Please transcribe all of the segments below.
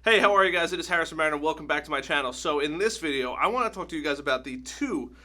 Hey, how are you guys? It is Harrison Mariner and welcome back to my channel. So in this video, I want to talk to you guys about the two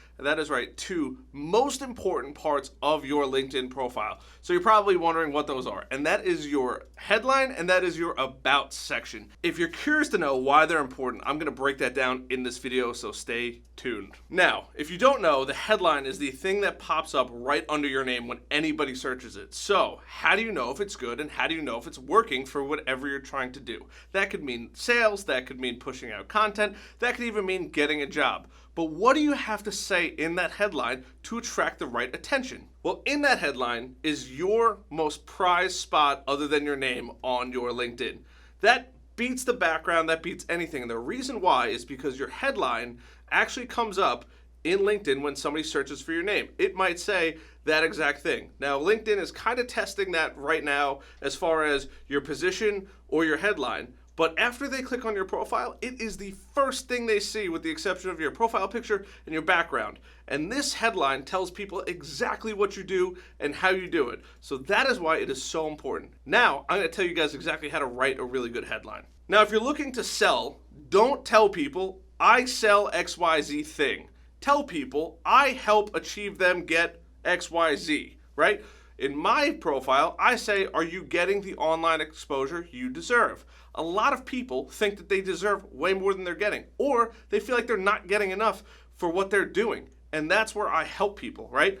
most important parts of your LinkedIn profile. So you're probably wondering what those are, and that is your headline and that is your about section. If you're curious to know why they're important, I'm going to break that down in this video, so stay tuned. Now, if you don't know, the headline is the thing that pops up right under your name when anybody searches it. So how do you know if it's good and how do you know if it's working for whatever you're trying to do? That could mean sales, that could mean pushing out content, that could even mean getting a job. But what do you have to say in that headline to attract the right attention? Well, in that headline is your most prized spot other than your name on your LinkedIn. That beats the background, that beats anything. And the reason why is because your headline actually comes up in LinkedIn when somebody searches for your name. It might say that exact thing. Now, LinkedIn is kind of testing that right now as far as your position or your headline. But after they click on your profile, it is the first thing they see with the exception of your profile picture and your background. And this headline tells people exactly what you do and how you do it. So that is why it is so important. Now, I'm going to tell you guys exactly how to write a really good headline. Now, if you're looking to sell, don't tell people, I sell XYZ thing. Tell people, I help achieve them get XYZ, right? In my profile, I say, are you getting the online exposure you deserve? A lot of people think that they deserve way more than they're getting, or they feel like they're not getting enough for what they're doing. And that's where I help people, right?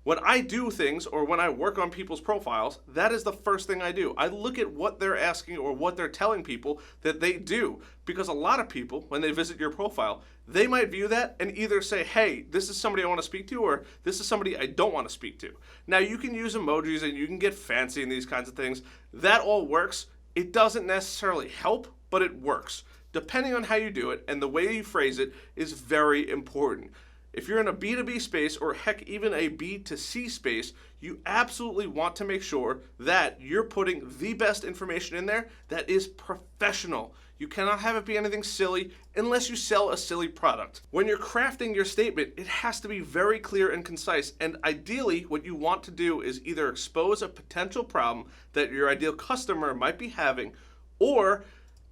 When I do things or when I work on people's profiles, that is the first thing I do. I look at what they're asking or what they're telling people that they do. Because a lot of people, when they visit your profile, they might view that and either say, hey, this is somebody I want to speak to, or this is somebody I don't want to speak to. Now, you can use emojis and you can get fancy in these kinds of things. That all works. It doesn't necessarily help, but it works. Depending on how you do it and the way you phrase it is very important. If you're in a B2B space or heck, even a B2C space, you absolutely want to make sure that you're putting the best information in there that is professional. You cannot have it be anything silly unless you sell a silly product. When you're crafting your statement, it has to be very clear and concise. And ideally, what you want to do is either expose a potential problem that your ideal customer might be having, or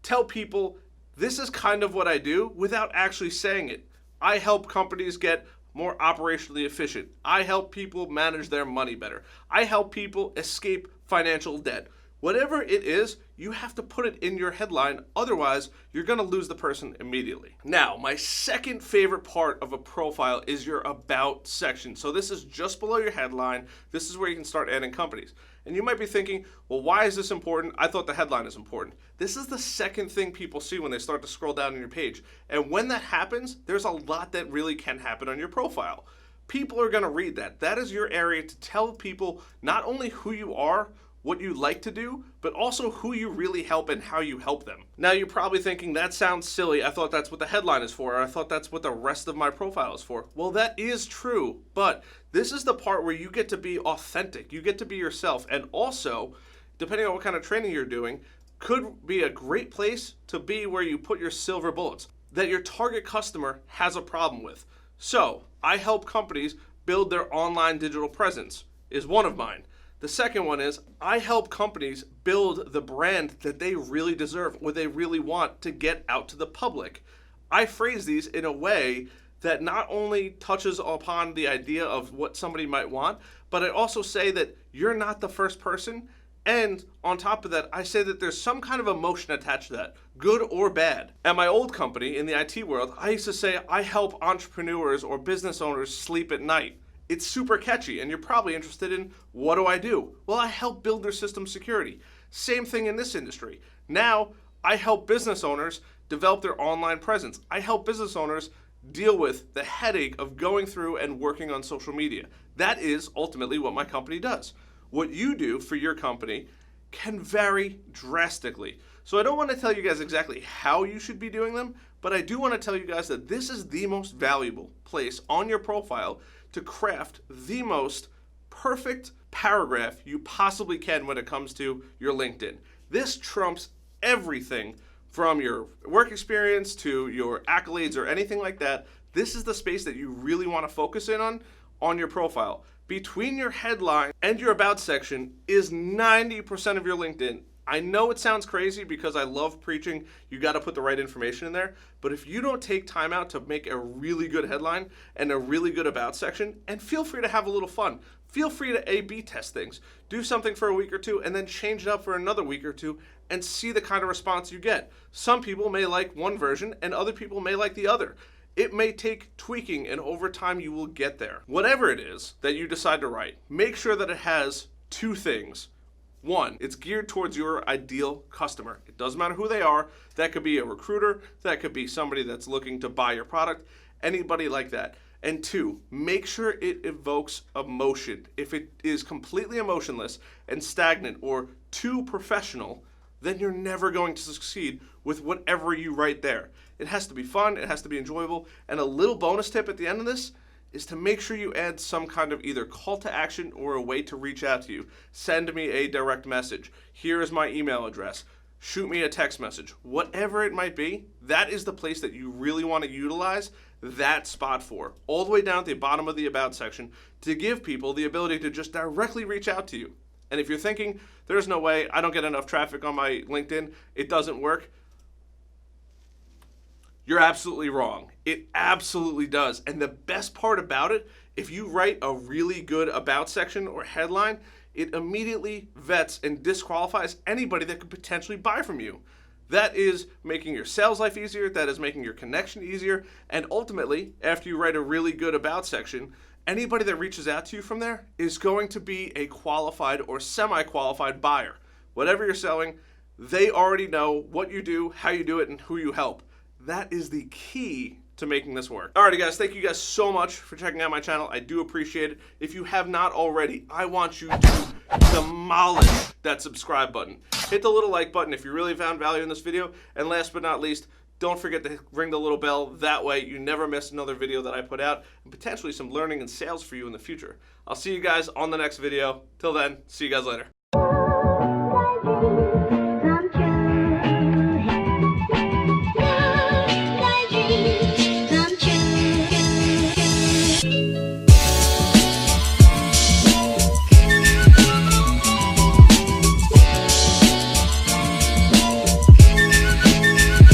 tell people, this is kind of what I do without actually saying it. I help companies get more operationally efficient. I help people manage their money better. I help people escape financial debt. Whatever it is, you have to put it in your headline, otherwise you're going to lose the person immediately. Now, my second favorite part of a profile is your about section. So this is just below your headline. This is where you can start adding companies. And you might be thinking, well, why is this important? I thought the headline is important. This is the second thing people see when they start to scroll down on your page. And when that happens, there's a lot that really can happen on your profile. People are going to read that. That is your area to tell people not only who you are, what you like to do, but also who you really help and how you help them. Now, you're probably thinking, that sounds silly. I thought that's what the headline is for, or I thought that's what the rest of my profile is for. Well, that is true, but this is the part where you get to be authentic. You get to be yourself, and also, depending on what kind of training you're doing, could be a great place to be where you put your silver bullets that your target customer has a problem with. So, I help companies build their online digital presence is one of mine. The second one is, I help companies build the brand that they really deserve or they really want to get out to the public. I phrase these in a way that not only touches upon the idea of what somebody might want, but I also say that you're not the first person. And on top of that, I say that there's some kind of emotion attached to that, good or bad. At my old company in the IT world, I used to say, I help entrepreneurs or business owners sleep at night. It's super catchy, and you're probably interested in, what do I do? Well, I help build their system security. Same thing in this industry. Now, I help business owners develop their online presence. I help business owners deal with the headache of going through and working on social media. That is ultimately what my company does. What you do for your company can vary drastically. So I don't want to tell you guys exactly how you should be doing them, but I do want to tell you guys that this is the most valuable place on your profile to craft the most perfect paragraph you possibly can when it comes to your LinkedIn. This trumps everything from your work experience to your accolades or anything like that. This is the space that you really want to focus in on your profile. Between your headline and your about section is 90% of your LinkedIn. I know it sounds crazy because I love preaching. You got to put the right information in there. But if you don't take time out to make a really good headline and a really good about section, and feel free to have a little fun. Feel free to A/B test things. Do something for a week or two and then change it up for another week or two and see the kind of response you get. Some people may like one version and other people may like the other. It may take tweaking, and over time you will get there. Whatever it is that you decide to write, make sure that it has two things. One, it's geared towards your ideal customer. It doesn't matter who they are. That could be a recruiter. That could be somebody that's looking to buy your product. Anybody like that. And two, make sure it evokes emotion. If it is completely emotionless and stagnant or too professional, then you're never going to succeed with whatever you write there. It has to be fun. It has to be enjoyable. And a little bonus tip at the end of this is to make sure you add some kind of either call to action or a way to reach out to you. Send me a direct message. Here is my email address. Shoot me a text message. Whatever it might be, that is the place that you really want to utilize that spot for. All the way down at the bottom of the about section to give people the ability to just directly reach out to you. And if you're thinking, there's no way, I don't get enough traffic on my LinkedIn, it doesn't work, you're absolutely wrong. It absolutely does. And the best part about it, if you write a really good about section or headline, it immediately vets and disqualifies anybody that could potentially buy from you. That is making your sales life easier. That is making your connection easier. And ultimately, after you write a really good about section, anybody that reaches out to you from there is going to be a qualified or semi-qualified buyer. Whatever you're selling, they already know what you do, how you do it, and who you help. That is the key to making this work. Alrighty guys, thank you guys so much for checking out my channel. I do appreciate it. If you have not already, I want you to demolish that subscribe button. Hit the little like button if you really found value in this video. And last but not least, don't forget to ring the little bell. That way you never miss another video that I put out and potentially some learning and sales for you in the future. I'll see you guys on the next video. Till then, see you guys later.